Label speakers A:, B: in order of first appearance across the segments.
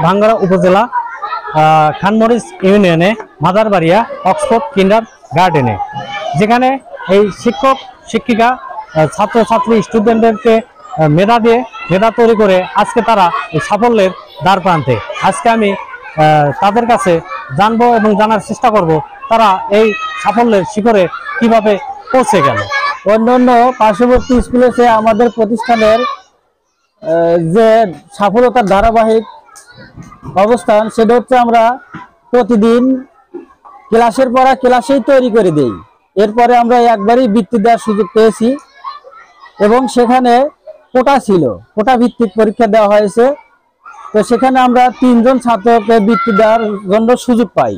A: ভাঙ্গারা উপজেলা খানমরিচ ইউনিয়নে মাদারবাড়িয়া অক্সফোর্ড কিন্ডার গার্ডেনে, যেখানে এই শিক্ষক শিক্ষিকা ছাত্রছাত্রী স্টুডেন্টদেরকে মেধা তৈরি করে আজকে তারা এই সাফল্যের দ্বার প্রান্তে। আজকে আমি তাদের কাছে জানবো এবং জানার চেষ্টা করব তারা এই সাফল্যের শিখরে কিভাবে পৌঁছে গেল।
B: অন্যান্য পার্শ্ববর্তী স্কুলে আমাদের প্রতিষ্ঠানের যে সফলতার ধারাবাহিক অবস্থান, সেটা হচ্ছে আমরা প্রতিদিন ক্লাসের পড়া ক্লাসেই তৈরি করে দেই। এরপরে আমরা একবারই বৃত্তি দেওয়ার সুযোগ পেয়েছি এবং সেখানে কোটা ছিল, কোটা ভিত্তিক পরীক্ষা দেওয়া হয়েছে। তো সেখানে আমরা 3 জন ছাত্রকে বৃত্তি দেওয়ার জন্য সুযোগ পাই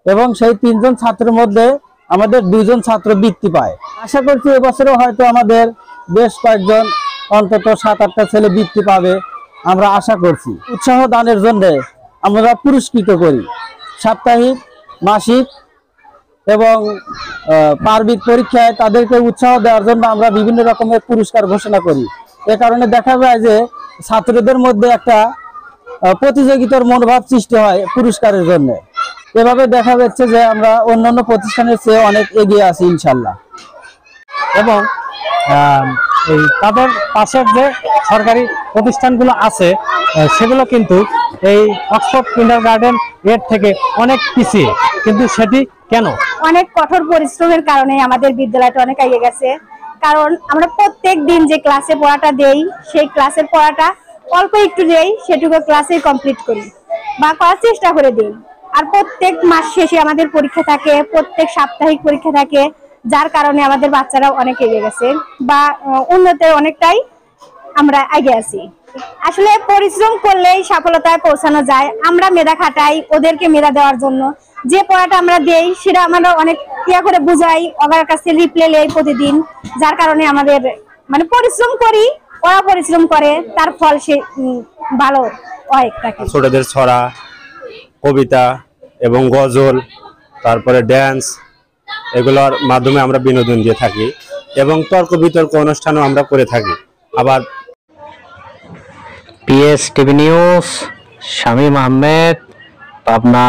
B: এবং সেই 3 জন ছাত্রের মধ্যে আমাদের 2 জন ছাত্র বৃত্তি পায়। আশা করছি এবছরও হয়তো আমাদের বেশ কয়েকজন, অন্তত 7-8টা ছেলে বৃত্তি পাবে আমরা আশা করছি। উৎসাহ দানের জন্য আমরা পুরস্কৃত করি সাপ্তাহিক, মাসিক এবং পার্বিক পরীক্ষায় তাদেরকে উৎসাহ দেওয়ার জন্য আমরা বিভিন্ন রকমের পুরস্কার ঘোষণা করি। এ কারণে দেখা যায় যে ছাত্রদের মধ্যে একটা প্রতিযোগিতার মনোভাব সৃষ্টি হয় পুরস্কারের জন্য। এভাবে দেখা যাচ্ছে যে আমরা অন্যান্য প্রতিষ্ঠানের চেয়ে অনেক এগিয়ে আছি ইনশাল্লাহ।
A: এবং এই তাদের পাশের যে সরকারি প্রতিষ্ঠানগুলো আছে সেগুলো কিন্তু এই অক্সফোর্ড কিন্ডার গার্ডেন এর থেকে অনেক পিছিয়ে, কিন্তু সেটি কেন?
C: অনেক কঠোর পরিশ্রমের কারণে আমাদের বিদ্যালয়টা অনেক এগিয়ে গেছে। কারণ আমরা প্রত্যেক দিন যে ক্লাসে পড়াটা দেই, সেই ক্লাসের পড়াটা অল্প একটু দেই, সেটুকু ক্লাসে কমপ্লিট করি বা করার চেষ্টা করে দিই। আর প্রত্যেক মাস শেষে আমাদের পরীক্ষা থাকে, প্রত্যেক সাপ্তাহিক পরীক্ষা থাকে, যার কারণে আমাদের বাচ্চারা অনেক এগিয়ে গেছে বা উন্নতির অনেকটাই আমরা এগিয়ে আছি। আসলে পরিশ্রম করলেই সফলতায় পৌঁছানো যায়। আমরা মেধা খাটাই ওদেরকে মেধা দেওয়ার জন্য। যে পড়াটা আমরা দেই সেটা আমরা অনেক করে বুঝাই, ওদের কাছে রিপ্লে নেই প্রতিদিন, যার কারণে আমাদের মানে পরিশ্রম করি, ওরা পরিশ্রম করে, তার ফল সে ভালো হয়।
D: ছোটদের ছড়া, কবিতা এবং গজল, তারপরে ড্যান্স, এগুলোর মাধ্যমে আমরা বিনোদন দিয়ে থাকি এবং তর্ক বিতর্ক অনুষ্ঠানও আমরা করে থাকি। আবার
A: PS TV news, Shamim Ahmed, Pabna.